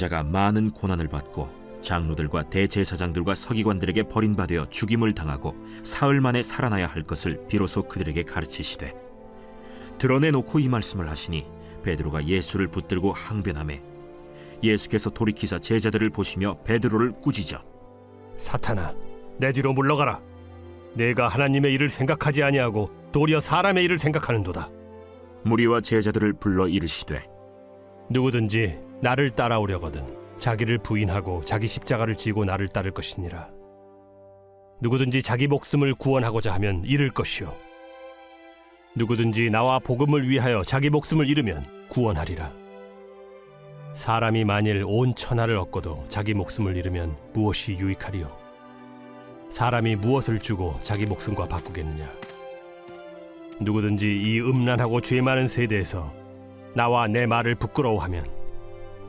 인자가 많은 고난을 받고 장로들과 대제사장들과 서기관들에게 버림받아 죽임을 당하고 사흘 만에 살아나야 할 것을 비로소 그들에게 가르치시되, 드러내놓고 이 말씀을 하시니 베드로가 예수를 붙들고 항변하매, 예수께서 돌이키사 제자들을 보시며 베드로를 꾸짖어 사탄아, 내 뒤로 물러가라. 내가 하나님의 일을 생각하지 아니하고 도리어 사람의 일을 생각하는도다. 무리와 제자들을 불러 이르시되, 누구든지 나를 따라오려거든 자기를 부인하고 자기 십자가를 지고 나를 따를 것이니라. 누구든지 자기 목숨을 구원하고자 하면 잃을 것이요, 누구든지 나와 복음을 위하여 자기 목숨을 잃으면 구원하리라. 사람이 만일 온 천하를 얻고도 자기 목숨을 잃으면 무엇이 유익하리요? 사람이 무엇을 주고 자기 목숨과 바꾸겠느냐? 누구든지 이 음란하고 죄 많은 세대에서 나와 내 말을 부끄러워하면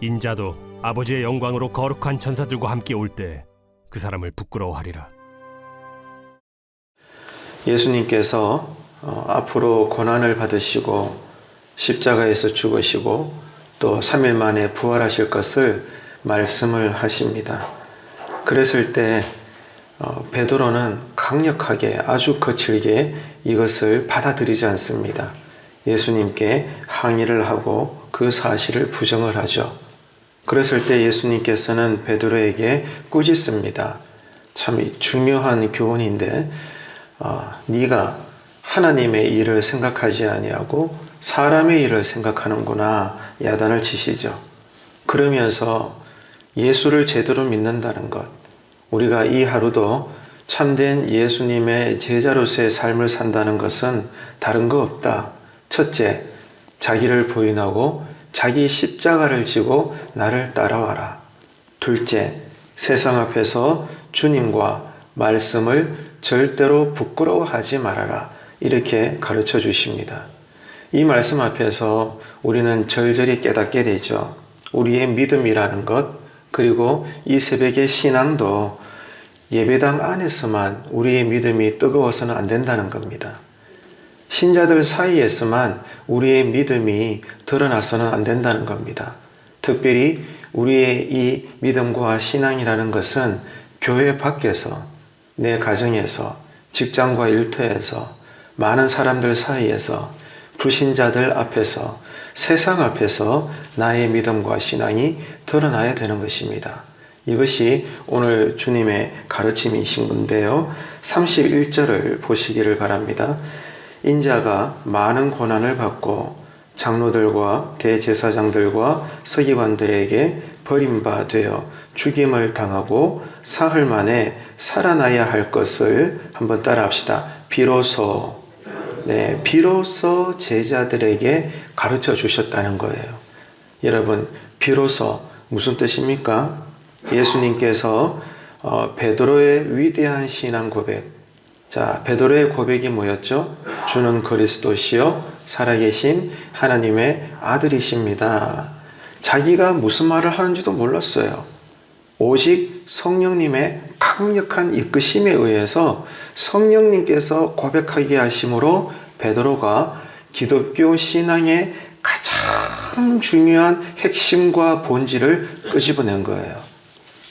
인자도 아버지의 영광으로 거룩한 천사들과 함께 올 때 그 사람을 부끄러워하리라. 예수님께서 앞으로 고난을 받으시고 십자가에서 죽으시고 또 3일 만에 부활하실 것을 말씀을 하십니다. 그랬을 때 베드로는 강력하게 아주 거칠게 이것을 받아들이지 않습니다. 예수님께 항의를 하고 그 사실을 부정을 하죠. 그랬을 때 예수님께서는 베드로에게 꾸짖습니다. 참 중요한 교훈인데 네가 하나님의 일을 생각하지 아니하고 사람의 일을 생각하는구나 야단을 치시죠. 그러면서 예수를 제대로 믿는다는 것, 우리가 이 하루도 참된 예수님의 제자로서의 삶을 산다는 것은 다른 거 없다. 첫째, 자기를 부인하고 자기 십자가를 지고 나를 따라와라. 둘째, 세상 앞에서 주님과 말씀을 절대로 부끄러워하지 말아라. 이렇게 가르쳐 주십니다. 이 말씀 앞에서 우리는 절절히 깨닫게 되죠. 우리의 믿음이라는 것, 그리고 이 새벽의 신앙도 예배당 안에서만 우리의 믿음이 뜨거워서는 안 된다는 겁니다. 신자들 사이에서만 우리의 믿음이 드러나서는 안 된다는 겁니다. 특별히 우리의 이 믿음과 신앙이라는 것은 교회 밖에서, 내 가정에서, 직장과 일터에서, 많은 사람들 사이에서, 불신자들 앞에서, 세상 앞에서 나의 믿음과 신앙이 드러나야 되는 것입니다. 이것이 오늘 주님의 가르침이신 건데요. 31절을 보시기를 바랍니다. 인자가 많은 고난을 받고 장로들과 대제사장들과 서기관들에게 버림받아 죽임을 당하고 사흘 만에 살아나야 할 것을 한번 따라합시다. 비로소 제자들에게 가르쳐 주셨다는 거예요. 여러분, 비로소 무슨 뜻입니까? 예수님께서 베드로의 위대한 신앙 고백, 자, 베드로의 고백이 뭐였죠? 주는 그리스도시요 살아계신 하나님의 아들이십니다. 자기가 무슨 말을 하는지도 몰랐어요. 오직 성령님의 강력한 이끄심에 의해서 성령님께서 고백하게 하심으로 베드로가 기독교 신앙의 가장 중요한 핵심과 본질을 끄집어낸 거예요.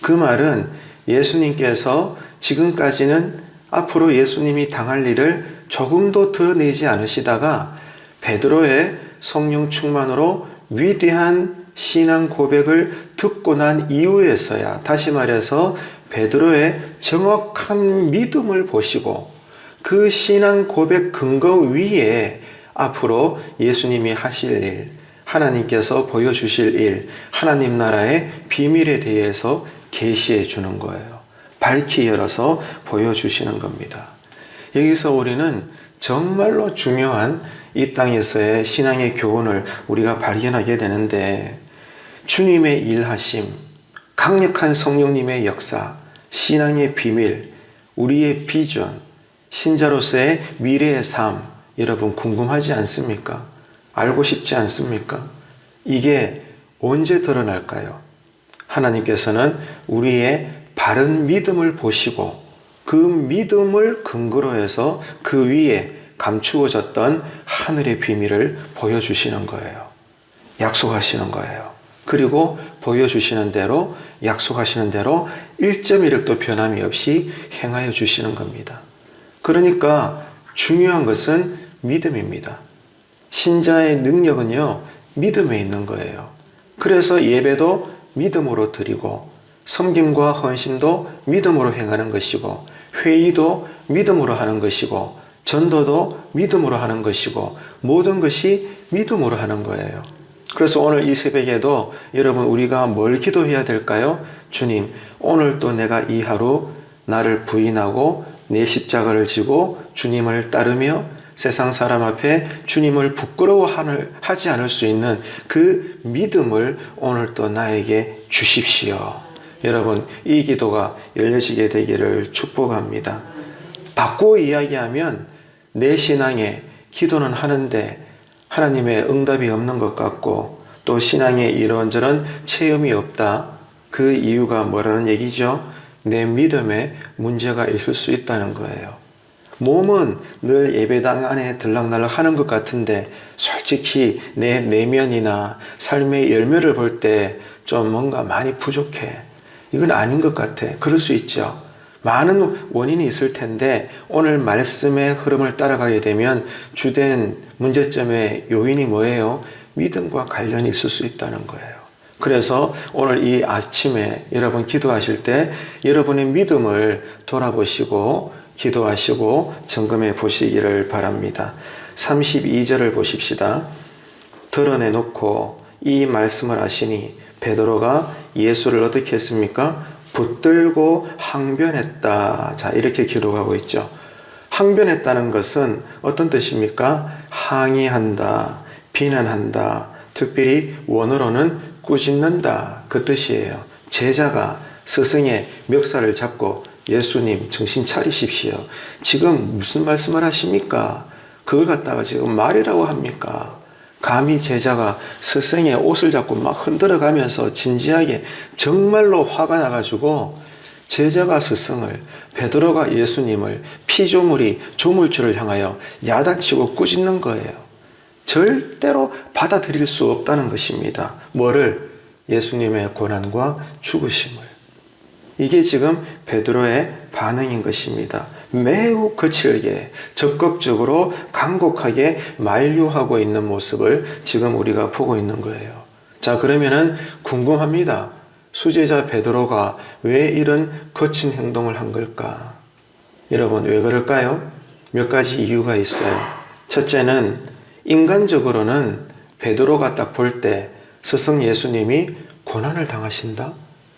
그 말은 예수님께서 지금까지는 앞으로 예수님이 당할 일을 조금도 드러내지 않으시다가 베드로의 성령 충만으로 위대한 신앙 고백을 듣고 난 이후에서야, 다시 말해서 베드로의 정확한 믿음을 보시고 그 신앙 고백 근거 위에 앞으로 예수님이 하실 일, 하나님께서 보여주실 일, 하나님 나라의 비밀에 대해서 계시해 주는 거예요. 밝히 열어서 보여주시는 겁니다. 여기서 우리는 정말로 중요한 이 땅에서의 신앙의 교훈을 우리가 발견하게 되는데, 주님의 일하심, 강력한 성령님의 역사, 신앙의 비밀, 우리의 비전, 신자로서의 미래의 삶, 여러분 궁금하지 않습니까? 알고 싶지 않습니까? 이게 언제 드러날까요? 하나님께서는 우리의 바른 믿음을 보시고 그 믿음을 근거로 해서 그 위에 감추어졌던 하늘의 비밀을 보여주시는 거예요. 약속하시는 거예요. 그리고 보여주시는 대로, 약속하시는 대로 1.1도 변함이 없이 행하여 주시는 겁니다. 그러니까 중요한 것은 믿음입니다. 신자의 능력은요, 믿음에 있는 거예요. 그래서 예배도 믿음으로 드리고, 섬김과 헌신도 믿음으로 행하는 것이고, 회의도 믿음으로 하는 것이고, 전도도 믿음으로 하는 것이고, 모든 것이 믿음으로 하는 거예요. 그래서 오늘 이 새벽에도 여러분, 우리가 뭘 기도해야 될까요? 주님, 오늘 또 내가 이 하루 나를 부인하고 내 십자가를 지고 주님을 따르며 세상 사람 앞에 주님을 부끄러워하지 않을 수 있는 그 믿음을 오늘 또 나에게 주십시오. 여러분, 이 기도가 열려지게 되기를 축복합니다. 바꾸어 이야기하면 내 신앙에 기도는 하는데 하나님의 응답이 없는 것 같고, 또 신앙에 이런저런 체험이 없다. 그 이유가 뭐라는 얘기죠? 내 믿음에 문제가 있을 수 있다는 거예요. 몸은 늘 예배당 안에 들락날락 하는 것 같은데 솔직히 내 내면이나 삶의 열매를 볼 때 좀 뭔가 많이 부족해. 이건 아닌 것 같아. 그럴 수 있죠. 많은 원인이 있을 텐데 오늘 말씀의 흐름을 따라가게 되면 주된 문제점의 요인이 뭐예요? 믿음과 관련이 있을 수 있다는 거예요. 그래서 오늘 이 아침에 여러분 기도하실 때 여러분의 믿음을 돌아보시고 기도하시고 점검해 보시기를 바랍니다. 32절을 보십시다. 드러내놓고 이 말씀을 하시니 베드로가 예수를 어떻게 했습니까? 붙들고 항변했다. 자, 이렇게 기록하고 있죠. 항변했다는 것은 어떤 뜻입니까? 항의한다, 비난한다, 특별히 원어로는 꾸짖는다. 그 뜻이에요. 제자가 스승의 멱살을 잡고 예수님 정신 차리십시오. 지금 무슨 말씀을 하십니까? 그걸 갖다가 지금 말이라고 합니까? 감히 제자가 스승의 옷을 잡고 막 흔들어 가면서 진지하게 정말로 화가 나가지고 제자가 스승을, 베드로가 예수님을 피조물이 조물주를 향하여 야단치고 꾸짖는 거예요. 절대로 받아들일 수 없다는 것입니다. 뭐를? 예수님의 고난과 죽으심을. 이게 지금 베드로의 반응인 것입니다. 매우 거칠게 적극적으로 간곡하게 만류하고 있는 모습을 지금 우리가 보고 있는 거예요. 자, 그러면은 궁금합니다. 수제자 베드로가 왜 이런 거친 행동을 한 걸까? 여러분, 왜 그럴까요? 몇 가지 이유가 있어요. 첫째는 인간적으로는 베드로가 딱 볼 때 스승 예수님이 고난을 당하신다?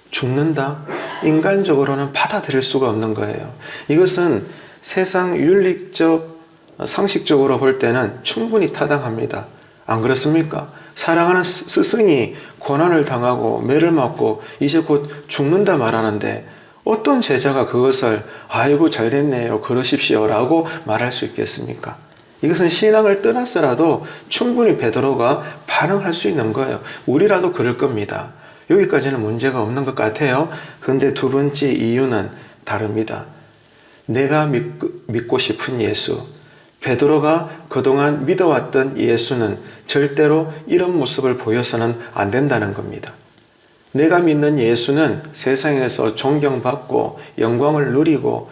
죽는다? 인간적으로는 받아들일 수가 없는 거예요. 이것은 세상 윤리적, 상식적으로 볼 때는 충분히 타당합니다. 안 그렇습니까? 사랑하는 스승이 고난을 당하고 매를 맞고 이제 곧 죽는다 말하는데 어떤 제자가 그것을 아이고 잘됐네요, 그러십시오 라고 말할 수 있겠습니까? 이것은 신앙을 떠나서라도 충분히 베드로가 반응할 수 있는 거예요. 우리라도 그럴 겁니다. 여기까지는 문제가 없는 것 같아요. 그런데 두 번째 이유는 다릅니다. 내가 믿고 싶은 예수, 베드로가 그동안 믿어왔던 예수는 절대로 이런 모습을 보여서는 안 된다는 겁니다. 내가 믿는 예수는 세상에서 존경받고 영광을 누리고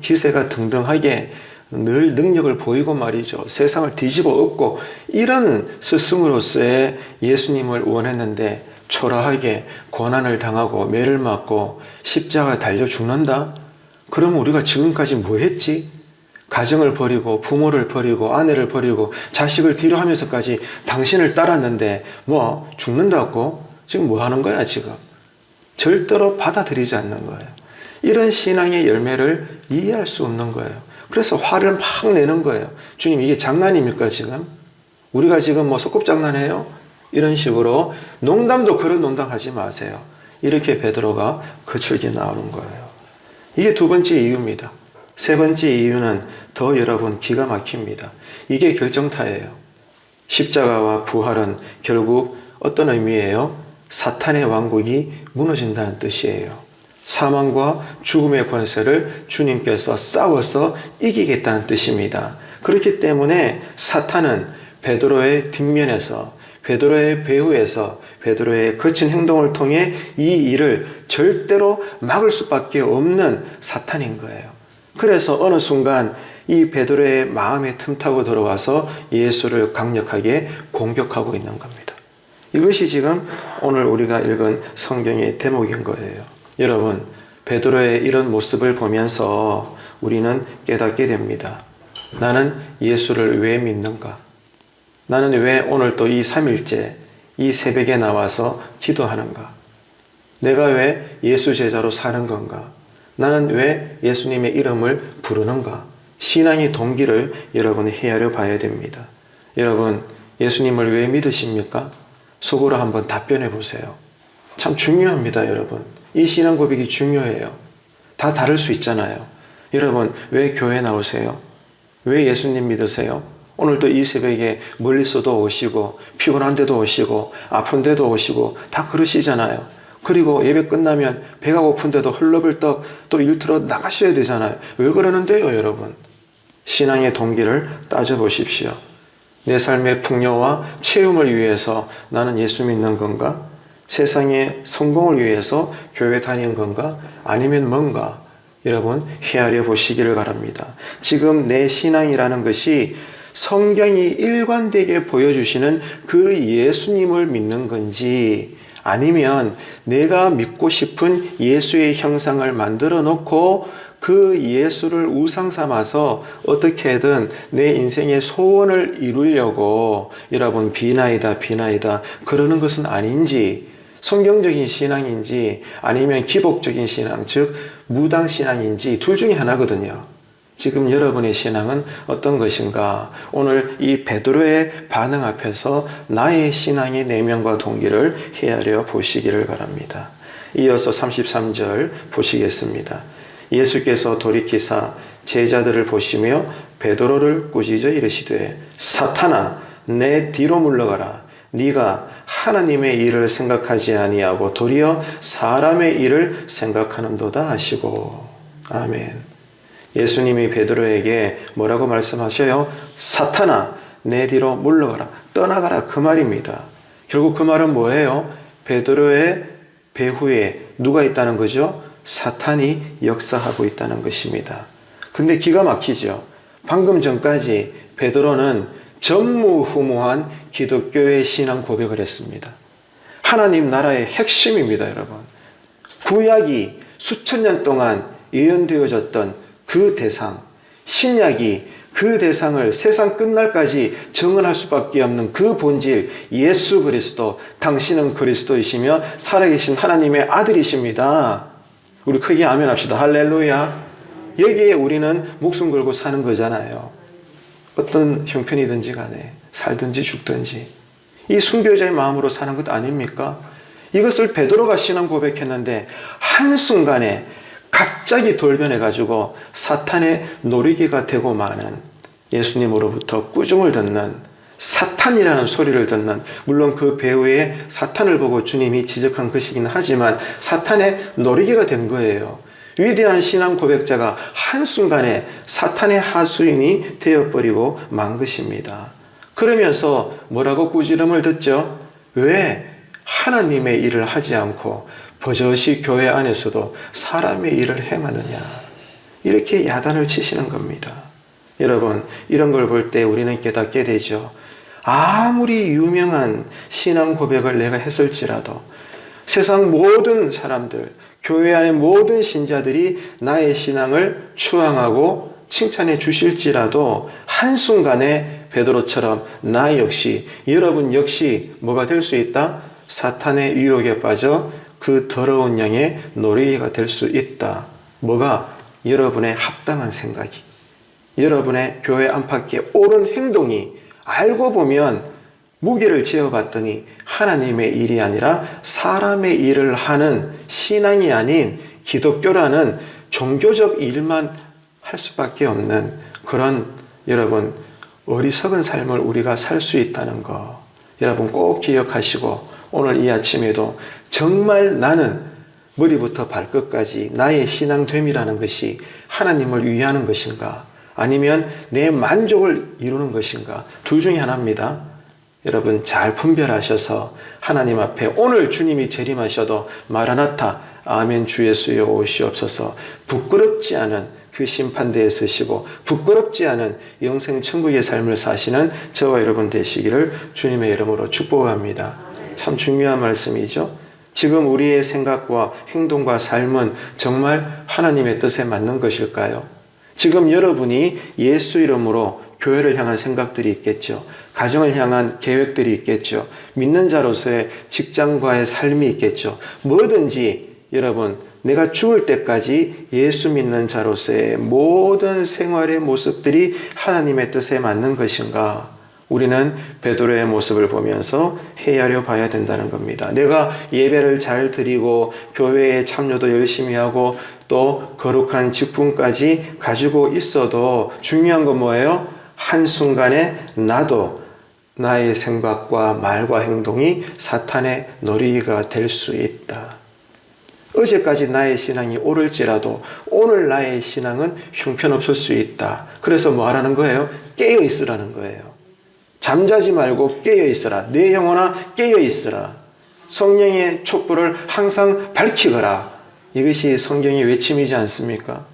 기세가 등등하게 늘 능력을 보이고 말이죠. 세상을 뒤집어 엎고 이런 스승으로서의 예수님을 원했는데 초라하게 고난을 당하고 매를 맞고 십자가에 달려 죽는다? 그럼 우리가 지금까지 뭐 했지? 가정을 버리고 부모를 버리고 아내를 버리고 자식을 뒤로 하면서까지 당신을 따랐는데 뭐 죽는다고? 지금 뭐 하는 거야 지금? 절대로 받아들이지 않는 거예요. 이런 신앙의 열매를 이해할 수 없는 거예요. 그래서 화를 막 내는 거예요. 주님, 이게 장난입니까 지금? 우리가 지금 뭐 소꿉장난해요? 이런 식으로 농담도 그런 농담 하지 마세요. 이렇게 베드로가 거칠게 나오는 거예요. 이게 두 번째 이유입니다. 세 번째 이유는 더 여러분 기가 막힙니다. 이게 결정타예요. 십자가와 부활은 결국 어떤 의미예요? 사탄의 왕국이 무너진다는 뜻이에요. 사망과 죽음의 권세를 주님께서 싸워서 이기겠다는 뜻입니다. 그렇기 때문에 사탄은 베드로의 뒷면에서 베드로의 배후에서 베드로의 거친 행동을 통해 이 일을 절대로 막을 수밖에 없는 사탄인 거예요. 그래서 어느 순간 이 베드로의 마음에 틈타고 들어와서 예수를 강력하게 공격하고 있는 겁니다. 이것이 지금 오늘 우리가 읽은 성경의 대목인 거예요. 여러분, 베드로의 이런 모습을 보면서 우리는 깨닫게 됩니다. 나는 예수를 왜 믿는가? 나는 왜 오늘 또 이 3일째 이 새벽에 나와서 기도하는가? 내가 왜 예수 제자로 사는 건가? 나는 왜 예수님의 이름을 부르는가? 신앙의 동기를 여러분이 헤아려 봐야 됩니다. 여러분, 예수님을 왜 믿으십니까? 속으로 한번 답변해 보세요. 참 중요합니다, 여러분. 이 신앙 고백이 중요해요. 다 다를 수 있잖아요. 여러분, 왜 교회 나오세요? 왜 예수님 믿으세요? 오늘도 이 새벽에 멀리서도 오시고 피곤한데도 오시고 아픈데도 오시고 다 그러시잖아요. 그리고 예배 끝나면 배가 고픈데도 헐레벌떡 또 일터로 나가셔야 되잖아요. 왜 그러는데요, 여러분? 신앙의 동기를 따져보십시오. 내 삶의 풍요와 체험을 위해서 나는 예수 믿는 건가? 세상의 성공을 위해서 교회 다니는 건가? 아니면 뭔가? 여러분, 헤아려 보시기를 바랍니다. 지금 내 신앙이라는 것이 성경이 일관되게 보여주시는 그 예수님을 믿는 건지, 아니면 내가 믿고 싶은 예수의 형상을 만들어 놓고 그 예수를 우상 삼아서 어떻게든 내 인생의 소원을 이루려고 여러분 비나이다 그러는 것은 아닌지, 성경적인 신앙인지 아니면 기복적인 신앙, 즉 무당 신앙인지 둘 중에 하나거든요. 지금 여러분의 신앙은 어떤 것인가? 오늘 이 베드로의 반응 앞에서 나의 신앙의 내면과 동기를 헤아려 보시기를 바랍니다. 이어서 33절 보시겠습니다. 예수께서 돌이키사 제자들을 보시며 베드로를 꾸짖어 이르시되 사탄아 내 뒤로 물러가라. 네가 하나님의 일을 생각하지 아니하고 도리어 사람의 일을 생각하는도다 하시고. 아멘. 예수님이 베드로에게 뭐라고 말씀하셔요? 사탄아 내 뒤로 물러가라, 떠나가라, 그 말입니다. 결국 그 말은 뭐예요? 베드로의 배후에 누가 있다는 거죠? 사탄이 역사하고 있다는 것입니다. 근데 기가 막히죠. 방금 전까지 베드로는 전무후무한 기독교의 신앙 고백을 했습니다. 하나님 나라의 핵심입니다, 여러분. 구약이 수천 년 동안 예언되어졌던 그 대상, 신약이 그 대상을 세상 끝날까지 정언할 수밖에 없는 그 본질, 예수 그리스도, 당신은 그리스도이시며 살아계신 하나님의 아들이십니다. 우리 크게 아멘 합시다. 할렐루야. 여기에 우리는 목숨 걸고 사는 거잖아요. 어떤 형편이든지 간에 살든지 죽든지 이 순교자의 마음으로 사는 것 아닙니까? 이것을 베드로가 신앙 고백했는데 한순간에 갑자기 돌변해가지고 사탄의 놀이기가 되고 마는, 예수님으로부터 꾸중을 듣는, 사탄이라는 소리를 듣는, 물론 그 배후에 사탄을 보고 주님이 지적한 것이긴 하지만 사탄의 놀이기가 된 거예요. 위대한 신앙 고백자가 한순간에 사탄의 하수인이 되어버리고 만 것입니다. 그러면서 뭐라고 꾸지람을 듣죠? 왜 하나님의 일을 하지 않고 버젓이 교회 안에서도 사람의 일을 행하느냐, 이렇게 야단을 치시는 겁니다. 여러분, 이런 걸 볼 때 우리는 깨닫게 되죠. 아무리 유명한 신앙 고백을 내가 했을지라도 세상 모든 사람들, 교회 안의 모든 신자들이 나의 신앙을 추앙하고 칭찬해 주실지라도 한순간에 베드로처럼 나 역시, 여러분 역시 뭐가 될 수 있다? 사탄의 유혹에 빠져 그 더러운 양의 놀이가 될 수 있다. 뭐가? 여러분의 합당한 생각이, 여러분의 교회 안팎의 옳은 행동이 알고 보면 무게를 지어봤더니 하나님의 일이 아니라 사람의 일을 하는 신앙이 아닌 기독교라는 종교적 일만 할 수밖에 없는 그런, 여러분, 어리석은 삶을 우리가 살 수 있다는 거 여러분 꼭 기억하시고, 오늘 이 아침에도 정말 나는 머리부터 발끝까지 나의 신앙됨이라는 것이 하나님을 위하는 것인가, 아니면 내 만족을 이루는 것인가, 둘 중에 하나입니다. 여러분 잘 분별하셔서 하나님 앞에 오늘 주님이 재림하셔도 마라나타 아멘 주 예수여 오시옵소서 부끄럽지 않은 그 심판대에 서시고 부끄럽지 않은 영생 천국의 삶을 사시는 저와 여러분 되시기를 주님의 이름으로 축복합니다. 참 중요한 말씀이죠. 지금 우리의 생각과 행동과 삶은 정말 하나님의 뜻에 맞는 것일까요? 지금 여러분이 예수 이름으로 교회를 향한 생각들이 있겠죠. 가정을 향한 계획들이 있겠죠. 믿는 자로서의 직장과의 삶이 있겠죠. 뭐든지 여러분 내가 죽을 때까지 예수 믿는 자로서의 모든 생활의 모습들이 하나님의 뜻에 맞는 것인가? 우리는 베드로의 모습을 보면서 헤아려 봐야 된다는 겁니다. 내가 예배를 잘 드리고 교회에 참여도 열심히 하고 또 거룩한 직분까지 가지고 있어도 중요한 건 뭐예요? 한순간에 나도 나의 생각과 말과 행동이 사탄의 놀이가 될 수 있다. 어제까지 나의 신앙이 옳을지라도 오늘 나의 신앙은 형편없을 수 있다. 그래서 뭐 하라는 거예요? 깨어 있으라는 거예요. 잠자지 말고 깨어 있으라. 내 영혼아 깨어 있으라. 성령의 촛불을 항상 밝히거라. 이것이 성경의 외침이지 않습니까?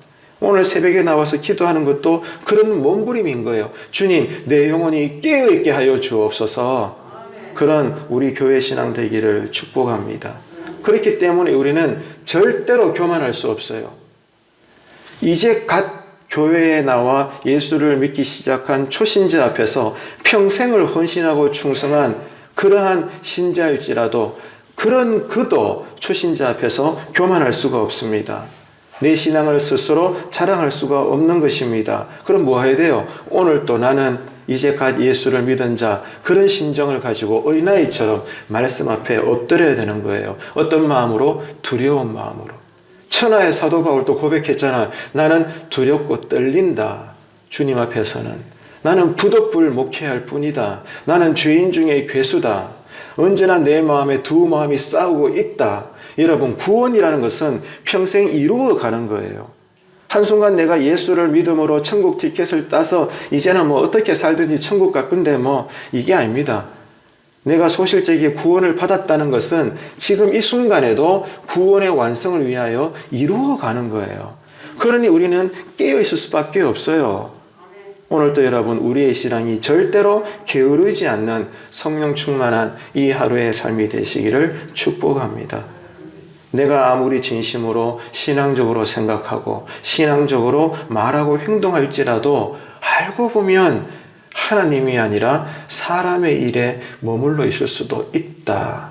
오늘 새벽에 나와서 기도하는 것도 그런 몸부림인 거예요. 주님, 내 영혼이 깨어있게 하여 주옵소서. 그런 우리 교회 신앙 되기를 축복합니다. 그렇기 때문에 우리는 절대로 교만할 수 없어요. 이제 갓 교회에 나와 예수를 믿기 시작한 초신자 앞에서 평생을 헌신하고 충성한 그러한 신자일지라도 그런 그도 초신자 앞에서 교만할 수가 없습니다. 내 신앙을 스스로 자랑할 수가 없는 것입니다. 그럼 뭐 해야 돼요? 오늘 또 나는 이제 갓 예수를 믿은 자, 그런 심정을 가지고 어린아이처럼 말씀 앞에 엎드려야 되는 거예요. 어떤 마음으로? 두려운 마음으로. 천하의 사도 바울도 고백했잖아. 나는 두렵고 떨린다. 주님 앞에서는. 나는 부득불 목회할 뿐이다. 나는 죄인 중에 괴수다. 언제나 내 마음에 두 마음이 싸우고 있다. 여러분, 구원이라는 것은 평생 이루어가는 거예요. 한순간 내가 예수를 믿음으로 천국 티켓을 따서 이제는 뭐 어떻게 살든지 천국 갈 건데 뭐 이게 아닙니다. 내가 소실적인 구원을 받았다는 것은 지금 이 순간에도 구원의 완성을 위하여 이루어가는 거예요. 그러니 우리는 깨어있을 수밖에 없어요. 오늘도 여러분 우리의 신앙이 절대로 게으르지 않는 성령 충만한 이 하루의 삶이 되시기를 축복합니다. 내가 아무리 진심으로 신앙적으로 생각하고 신앙적으로 말하고 행동할지라도 알고 보면 하나님이 아니라 사람의 일에 머물러 있을 수도 있다.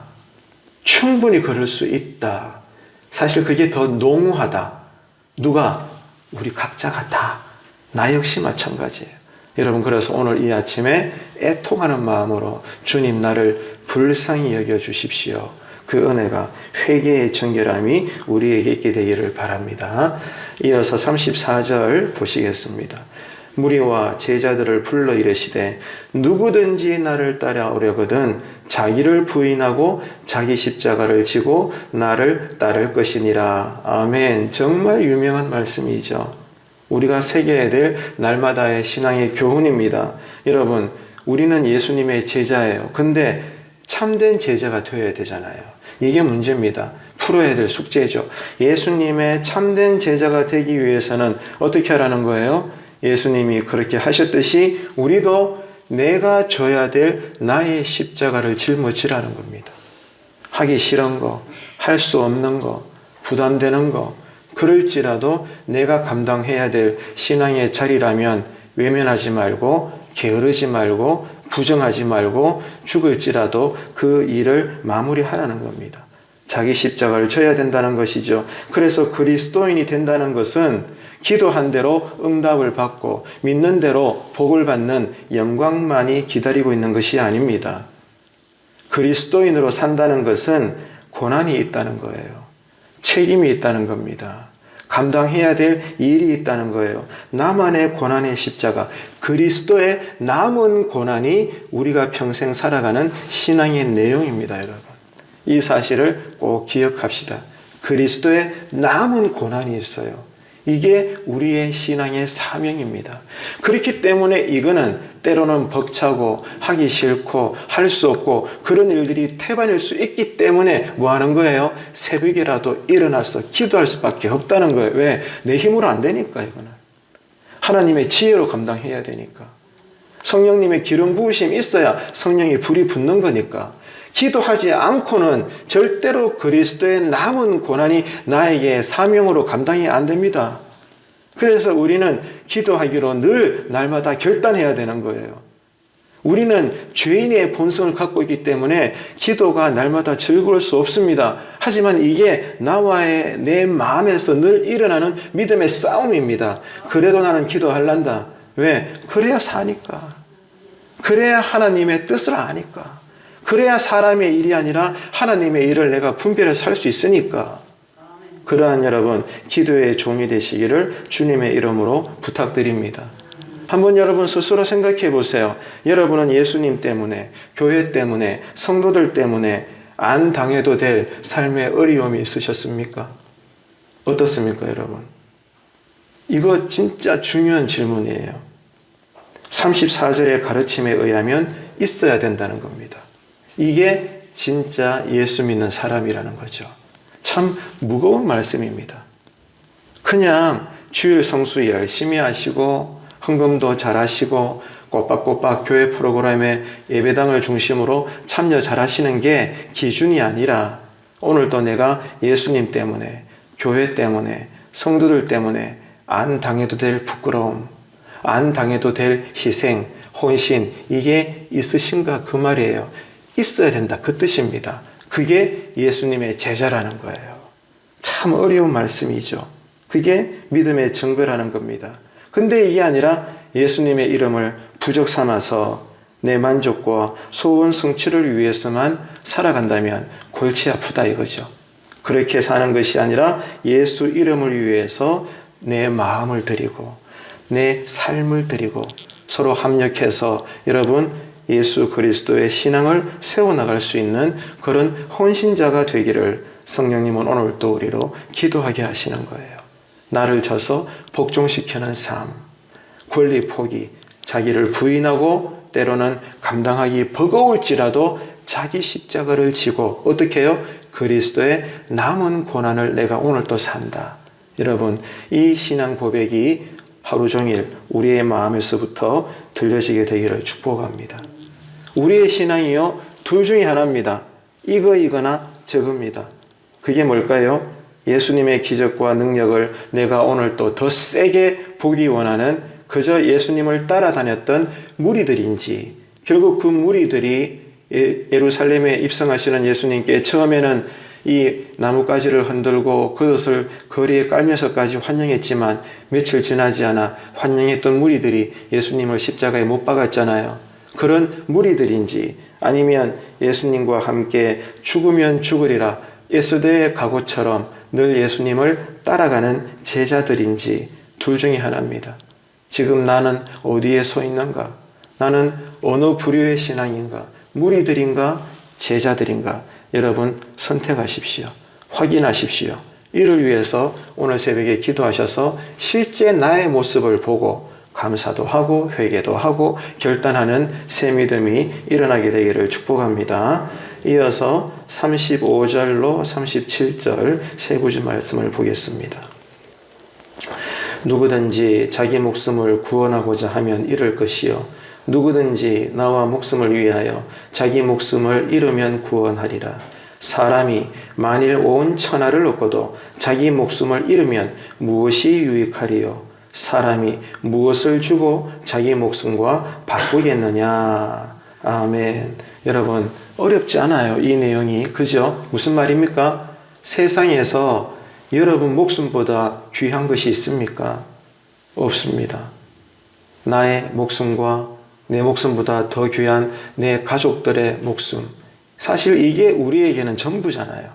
충분히 그럴 수 있다. 사실 그게 더 농후하다. 누가? 우리 각자가 다. 나 역시 마찬가지예요. 여러분, 그래서 오늘 이 아침에 애통하는 마음으로 주님 나를 불쌍히 여겨주십시오. 그 은혜가 회개의 정결함이 우리에게 있게 되기를 바랍니다. 이어서 34절 보시겠습니다. 무리와 제자들을 불러 이르시되 누구든지 나를 따라오려거든 자기를 부인하고 자기 십자가를 지고 나를 따를 것이니라. 아멘. 정말 유명한 말씀이죠. 우리가 새겨야 될 날마다의 신앙의 교훈입니다. 여러분, 우리는 예수님의 제자예요. 근데 참된 제자가 되어야 되잖아요. 이게 문제입니다. 풀어야 될 숙제죠. 예수님의 참된 제자가 되기 위해서는 어떻게 하라는 거예요? 예수님이 그렇게 하셨듯이 우리도 내가 져야 될 나의 십자가를 짊어지라는 겁니다. 하기 싫은 거, 할 수 없는 거, 부담되는 거, 그럴지라도 내가 감당해야 될 신앙의 자리라면 외면하지 말고 게으르지 말고 부정하지 말고 죽을지라도 그 일을 마무리하라는 겁니다. 자기 십자가를 져야 된다는 것이죠. 그래서 그리스도인이 된다는 것은 기도한 대로 응답을 받고 믿는 대로 복을 받는 영광만이 기다리고 있는 것이 아닙니다. 그리스도인으로 산다는 것은 고난이 있다는 거예요. 책임이 있다는 겁니다. 감당해야 될 일이 있다는 거예요. 나만의 고난의 십자가, 그리스도의 남은 고난이 우리가 평생 살아가는 신앙의 내용입니다, 여러분. 이 사실을 꼭 기억합시다. 그리스도의 남은 고난이 있어요. 이게 우리의 신앙의 사명입니다. 그렇기 때문에 이거는 때로는 벅차고 하기 싫고 할 수 없고 그런 일들이 태반일 수 있기 때문에 뭐 하는 거예요? 새벽이라도 일어나서 기도할 수밖에 없다는 거예요. 왜? 내 힘으로 안 되니까 이거는. 하나님의 지혜로 감당해야 되니까. 성령님의 기름 부으심이 있어야 성령의 불이 붙는 거니까. 기도하지 않고는 절대로 그리스도의 남은 고난이 나에게 사명으로 감당이 안 됩니다. 그래서 우리는 기도하기로 늘 날마다 결단해야 되는 거예요. 우리는 죄인의 본성을 갖고 있기 때문에 기도가 날마다 즐거울 수 없습니다. 하지만 이게 나와의 내 마음에서 늘 일어나는 믿음의 싸움입니다. 그래도 나는 기도할란다. 왜? 그래야 사니까. 그래야 하나님의 뜻을 아니까. 그래야 사람의 일이 아니라 하나님의 일을 내가 분별해서 살 수 있으니까. 그러한 여러분 기도의 종이 되시기를 주님의 이름으로 부탁드립니다. 한번 여러분 스스로 생각해 보세요. 여러분은 예수님 때문에, 교회 때문에, 성도들 때문에 안 당해도 될 삶의 어려움이 있으셨습니까? 어떻습니까, 여러분? 이거 진짜 중요한 질문이에요. 34절의 가르침에 의하면 있어야 된다는 겁니다. 이게 진짜 예수 믿는 사람이라는 거죠. 참 무거운 말씀입니다. 그냥 주일 성수 열심히 하시고 헌금도 잘하시고 꼬박꼬박 교회 프로그램에 예배당을 중심으로 참여 잘하시는 게 기준이 아니라 오늘도 내가 예수님 때문에, 교회 때문에, 성도들 때문에 안 당해도 될 부끄러움, 안 당해도 될 희생, 헌신, 이게 있으신가 그 말이에요. 있어야 된다 그 뜻입니다. 그게 예수님의 제자라는 거예요. 참 어려운 말씀이죠. 그게 믿음의 증거라는 겁니다. 근데 이게 아니라 예수님의 이름을 부적 삼아서 내 만족과 소원 성취를 위해서만 살아간다면 골치 아프다 이거죠. 그렇게 사는 것이 아니라 예수 이름을 위해서 내 마음을 드리고 내 삶을 드리고 서로 합력해서 여러분 예수 그리스도의 신앙을 세워나갈 수 있는 그런 헌신자가 되기를 성령님은 오늘 또 우리로 기도하게 하시는 거예요. 나를 져서 복종시키는 삶, 권리 포기, 자기를 부인하고 때로는 감당하기 버거울지라도 자기 십자가를 지고 어떻게 해요? 그리스도의 남은 고난을 내가 오늘 또 산다. 여러분 이 신앙 고백이 하루 종일 우리의 마음에서부터 들려지게 되기를 축복합니다. 우리의 신앙이요 둘 중에 하나입니다. 이거나 저겁니다. 그게 뭘까요? 예수님의 기적과 능력을 내가 오늘 또 더 세게 보기 원하는 그저 예수님을 따라다녔던 무리들인지 결국 그 무리들이 예루살렘에 입성하시는 예수님께 처음에는 이 나뭇가지를 흔들고 그것을 거리에 깔면서까지 환영했지만 며칠 지나지 않아 환영했던 무리들이 예수님을 십자가에 못 박았잖아요. 그런 무리들인지 아니면 예수님과 함께 죽으면 죽으리라 에스더의 각오처럼 늘 예수님을 따라가는 제자들인지 둘 중에 하나입니다. 지금 나는 어디에 서 있는가? 나는 어느 부류의 신앙인가? 무리들인가? 제자들인가? 여러분 선택하십시오. 확인하십시오. 이를 위해서 오늘 새벽에 기도하셔서 실제 나의 모습을 보고 감사도 하고 회개도 하고 결단하는 새 믿음이 일어나게 되기를 축복합니다. 이어서 35절로 37절 세 구절 말씀을 보겠습니다. 누구든지 자기 목숨을 구원하고자 하면 잃을 것이요 누구든지 나와 목숨을 위하여 자기 목숨을 잃으면 구원하리라. 사람이 만일 온 천하를 얻고도 자기 목숨을 잃으면 무엇이 유익하리요? 사람이 무엇을 주고 자기 목숨과 바꾸겠느냐? 아멘. 여러분 어렵지 않아요. 이 내용이. 그죠? 무슨 말입니까? 세상에서 여러분 목숨보다 귀한 것이 있습니까? 없습니다. 나의 목숨과 내 목숨보다 더 귀한 내 가족들의 목숨. 사실 이게 우리에게는 전부잖아요.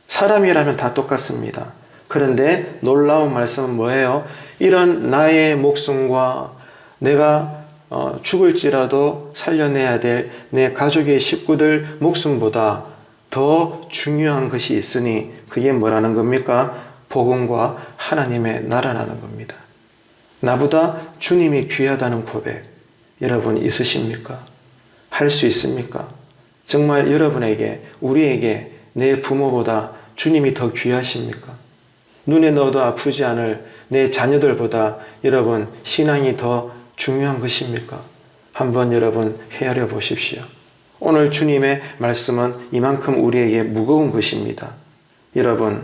사람이라면 다 똑같습니다. 그런데 놀라운 말씀은 뭐예요? 이런 나의 목숨과 내가 죽을지라도 살려내야 될 내 가족의 식구들 목숨보다 더 중요한 것이 있으니 그게 뭐라는 겁니까? 복음과 하나님의 나라라는 겁니다. 나보다 주님이 귀하다는 고백 여러분 있으십니까? 할 수 있습니까? 정말 여러분에게, 우리에게 내 부모보다 주님이 더 귀하십니까? 눈에 넣어도 아프지 않을 내 자녀들보다 여러분 신앙이 더 중요한 것입니까? 한번 여러분 헤아려 보십시오. 오늘 주님의 말씀은 이만큼 우리에게 무거운 것입니다. 여러분,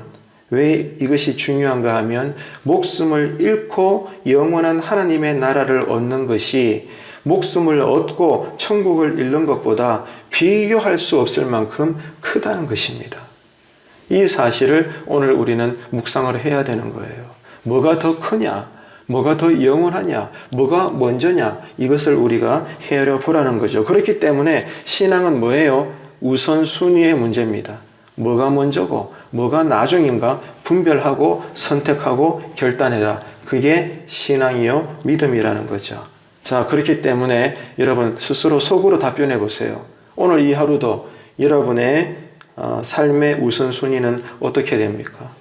왜 이것이 중요한가 하면 목숨을 잃고 영원한 하나님의 나라를 얻는 것이 목숨을 얻고 천국을 잃는 것보다 비교할 수 없을 만큼 크다는 것입니다. 이 사실을 오늘 우리는 묵상을 해야 되는 거예요. 뭐가 더 크냐? 뭐가 더 영원하냐? 뭐가 먼저냐? 이것을 우리가 헤아려 보라는 거죠. 그렇기 때문에 신앙은 뭐예요? 우선순위의 문제입니다. 뭐가 먼저고 뭐가 나중인가 분별하고 선택하고 결단해라. 그게 신앙이요 믿음이라는 거죠. 자, 그렇기 때문에 여러분 스스로 속으로 답변해 보세요. 오늘 이 하루도 여러분의 삶의 우선순위는 어떻게 됩니까?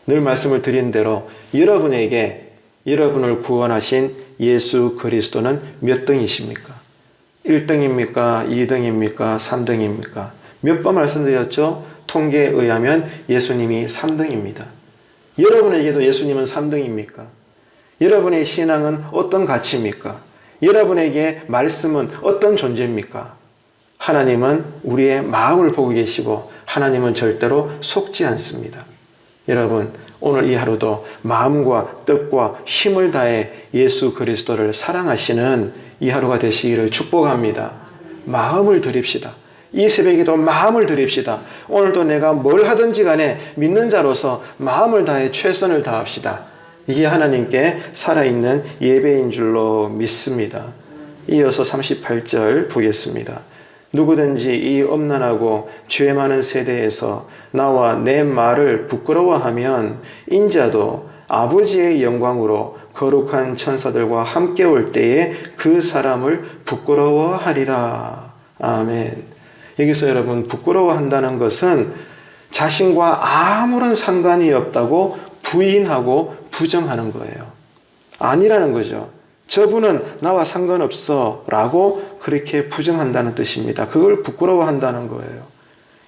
늘 말씀을 드린 대로 여러분에게 여러분을 구원하신 예수 그리스도는 몇 등이십니까? 1등입니까? 2등입니까? 3등입니까? 몇 번 말씀드렸죠? 통계에 의하면 예수님이 3등입니다. 여러분에게도 예수님은 3등입니까? 여러분의 신앙은 어떤 가치입니까? 여러분에게 말씀은 어떤 존재입니까? 하나님은 우리의 마음을 보고 계시고 하나님은 절대로 속지 않습니다. 여러분, 오늘 이 하루도 마음과 뜻과 힘을 다해 예수 그리스도를 사랑하시는 이 하루가 되시기를 축복합니다. 마음을 드립시다. 이 새벽에도 마음을 드립시다. 오늘도 내가 뭘 하든지 간에 믿는 자로서 마음을 다해 최선을 다합시다. 이게 하나님께 살아있는 예배인 줄로 믿습니다. 이어서 38절 보겠습니다. 누구든지 이 엄난하고 죄 많은 세대에서 나와 내 말을 부끄러워하면 인자도 아버지의 영광으로 거룩한 천사들과 함께 올 때에 그 사람을 부끄러워하리라. 아멘. 여기서 여러분 부끄러워한다는 것은 자신과 아무런 상관이 없다고 부인하고 부정하는 거예요. 아니라는 거죠. 저분은 나와 상관없어 라고 그렇게 부정한다는 뜻입니다. 그걸 부끄러워한다는 거예요.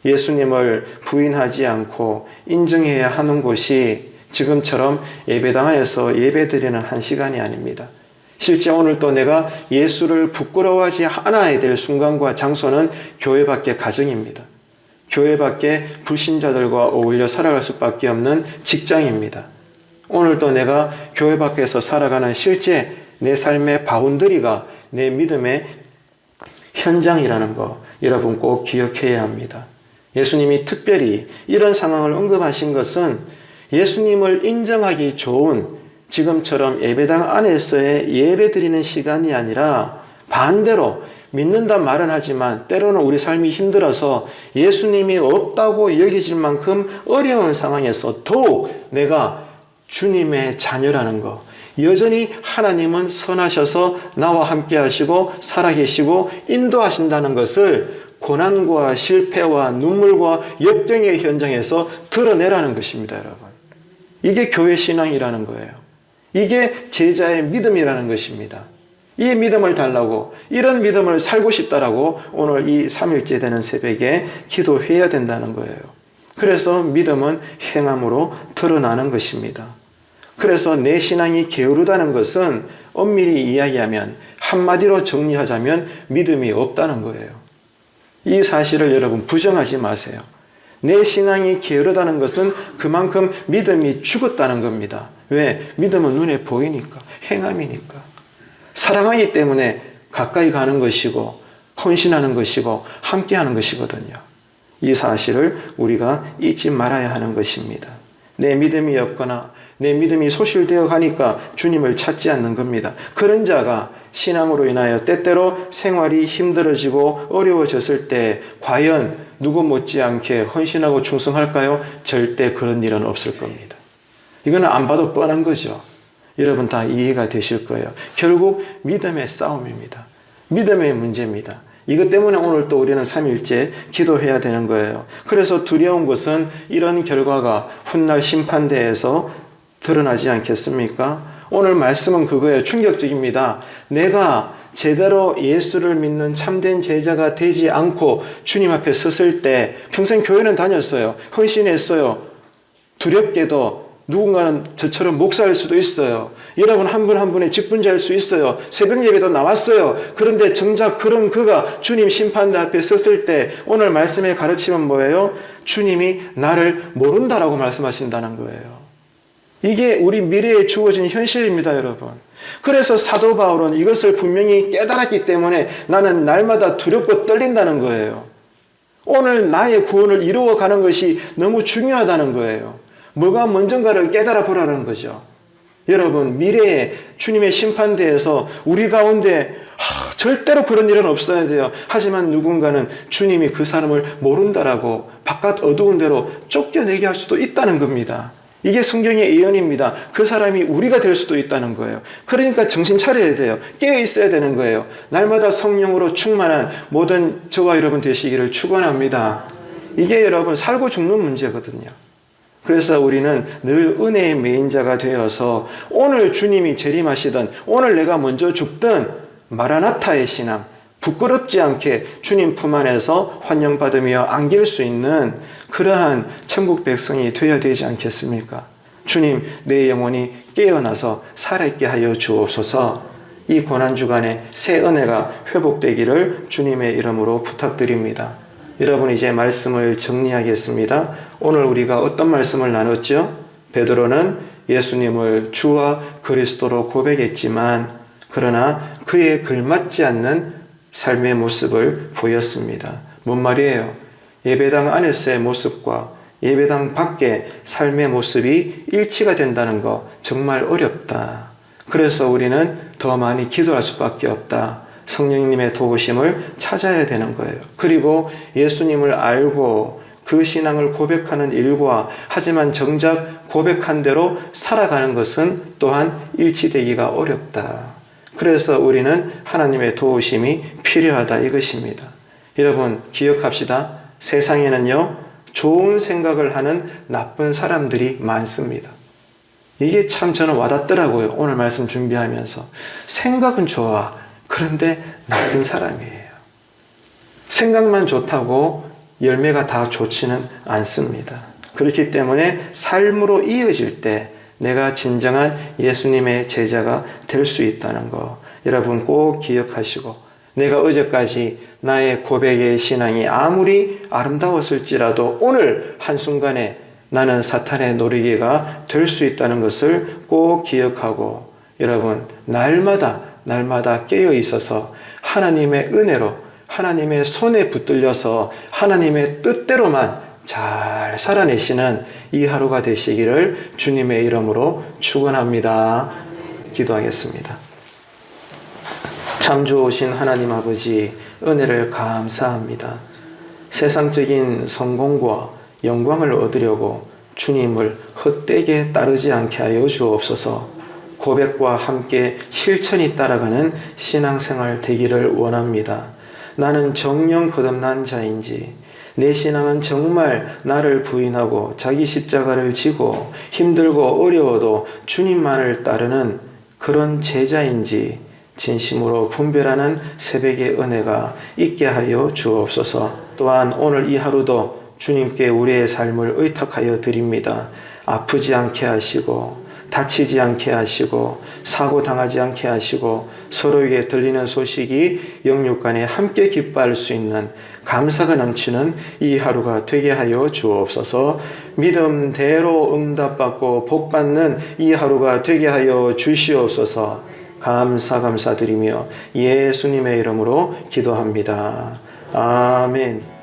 예수님을 부인하지 않고 인정해야 하는 곳이 지금처럼 예배당 안에서 예배드리는 한 시간이 아닙니다. 실제 오늘 또 내가 예수를 부끄러워하지 않아야 될 순간과 장소는 교회 밖의 가정입니다. 교회 밖의 불신자들과 어울려 살아갈 수밖에 없는 직장입니다. 오늘도 내가 교회 밖에서 살아가는 실제 내 삶의 바운더리가 내 믿음의 현장이라는 거 여러분 꼭 기억해야 합니다. 예수님이 특별히 이런 상황을 언급하신 것은 예수님을 인정하기 좋은 지금처럼 예배당 안에서의 예배 드리는 시간이 아니라 반대로 믿는다 말은 하지만 때로는 우리 삶이 힘들어서 예수님이 없다고 여겨질 만큼 어려운 상황에서 더욱 내가 주님의 자녀라는 거, 여전히 하나님은 선하셔서 나와 함께 하시고 살아계시고 인도하신다는 것을 고난과 실패와 눈물과 역경의 현장에서 드러내라는 것입니다, 여러분. 이게 교회 신앙이라는 거예요. 이게 제자의 믿음이라는 것입니다. 이 믿음을 달라고, 이런 믿음을 살고 싶다라고 오늘 이 3일째 되는 새벽에 기도해야 된다는 거예요. 그래서 믿음은 행함으로 드러나는 것입니다. 그래서 내 신앙이 게으르다는 것은 엄밀히 이야기하면 한마디로 정리하자면 믿음이 없다는 거예요. 이 사실을 여러분 부정하지 마세요. 내 신앙이 게으르다는 것은 그만큼 믿음이 죽었다는 겁니다. 왜? 믿음은 눈에 보이니까, 행함이니까. 사랑하기 때문에 가까이 가는 것이고 헌신하는 것이고 함께하는 것이거든요. 이 사실을 우리가 잊지 말아야 하는 것입니다. 내 믿음이 없거나 내 믿음이 소실되어 가니까 주님을 찾지 않는 겁니다. 그런 자가 신앙으로 인하여 때때로 생활이 힘들어지고 어려워졌을 때 과연 누구 못지않게 헌신하고 충성할까요? 절대 그런 일은 없을 겁니다. 이거는 안 봐도 뻔한 거죠. 여러분 다 이해가 되실 거예요. 결국 믿음의 싸움입니다. 믿음의 문제입니다. 이것 때문에 오늘 또 우리는 3일째 기도해야 되는 거예요. 그래서 두려운 것은 이런 결과가 훗날 심판대에서 드러나지 않겠습니까? 오늘 말씀은 그거예요. 충격적입니다. 내가 제대로 예수를 믿는 참된 제자가 되지 않고 주님 앞에 섰을 때 평생 교회는 다녔어요. 헌신했어요. 두렵게도 누군가는 저처럼 목사일 수도 있어요. 여러분 한 분 한 분의 직분자일 수 있어요. 새벽 예배도 나왔어요. 그런데 정작 그런 그가 주님 심판대 앞에 섰을 때 오늘 말씀의 가르침은 뭐예요? 주님이 나를 모른다라고 말씀하신다는 거예요. 이게 우리 미래에 주어진 현실입니다, 여러분. 그래서 사도 바울은 이것을 분명히 깨달았기 때문에 나는 날마다 두렵고 떨린다는 거예요. 오늘 나의 구원을 이루어가는 것이 너무 중요하다는 거예요. 뭐가 먼저인가를 깨달아 보라는 거죠. 여러분, 미래에 주님의 심판대에서 우리 가운데 절대로 그런 일은 없어야 돼요. 하지만 누군가는 주님이 그 사람을 모른다라고 바깥 어두운 데로 쫓겨내게 할 수도 있다는 겁니다. 이게 성경의 예언입니다. 그 사람이 우리가 될 수도 있다는 거예요. 그러니까 정신 차려야 돼요. 깨어 있어야 되는 거예요. 날마다 성령으로 충만한 모든 저와 여러분 되시기를 축원합니다. 이게 여러분 살고 죽는 문제거든요. 그래서 우리는 늘 은혜의 메인자가 되어서 오늘 주님이 재림하시든 오늘 내가 먼저 죽든 마라나타의 신앙, 부끄럽지 않게 주님 품 안에서 환영받으며 안길 수 있는 그러한 천국 백성이 되어야 되지 않겠습니까? 주님, 내 영혼이 깨어나서 살아있게 하여 주옵소서. 이 고난주간에 새 은혜가 회복되기를 주님의 이름으로 부탁드립니다. 여러분, 이제 말씀을 정리하겠습니다. 오늘 우리가 어떤 말씀을 나눴죠? 베드로는 예수님을 주와 그리스도로 고백했지만 그러나 그에 걸맞지 않는 삶의 모습을 보였습니다. 뭔 말이에요? 예배당 안에서의 모습과 예배당 밖의 삶의 모습이 일치가 된다는 거 정말 어렵다. 그래서 우리는 더 많이 기도할 수밖에 없다. 성령님의 도우심을 찾아야 되는 거예요. 그리고 예수님을 알고 그 신앙을 고백하는 일과 하지만 정작 고백한 대로 살아가는 것은 또한 일치되기가 어렵다. 그래서 우리는 하나님의 도우심이 필요하다 이것입니다. 여러분 기억합시다. 세상에는요 좋은 생각을 하는 나쁜 사람들이 많습니다. 이게 참 저는 와닿더라고요. 오늘 말씀 준비하면서. 생각은 좋아. 그런데 나쁜 사람이에요. 생각만 좋다고 열매가 다 좋지는 않습니다. 그렇기 때문에 삶으로 이어질 때 내가 진정한 예수님의 제자가 될 수 있다는 거 여러분 꼭 기억하시고 내가 어제까지 나의 고백의 신앙이 아무리 아름다웠을지라도 오늘 한순간에 나는 사탄의 노리개가 될 수 있다는 것을 꼭 기억하고 여러분 날마다 깨어 있어서 하나님의 은혜로 하나님의 손에 붙들려서 하나님의 뜻대로만 잘 살아내시는 이 하루가 되시기를 주님의 이름으로 축원합니다. 기도하겠습니다. 참 좋으신 하나님 아버지 은혜를 감사합니다. 세상적인 성공과 영광을 얻으려고 주님을 헛되게 따르지 않게 하여 주옵소서. 고백과 함께 실천이 따라가는 신앙생활 되기를 원합니다. 나는 정령 거듭난 자인지 내 신앙은 정말 나를 부인하고 자기 십자가를 지고 힘들고 어려워도 주님만을 따르는 그런 제자인지 진심으로 분별하는 새벽의 은혜가 있게 하여 주옵소서. 또한 오늘 이 하루도 주님께 우리의 삶을 의탁하여 드립니다. 아프지 않게 하시고 다치지 않게 하시고 사고 당하지 않게 하시고 서로에게 들리는 소식이 영육 간에 함께 기뻐할 수 있는 감사가 넘치는 이 하루가 되게 하여 주옵소서. 믿음대로 응답받고 복받는 이 하루가 되게 하여 주시옵소서. 감사드리며 예수님의 이름으로 기도합니다. 아멘.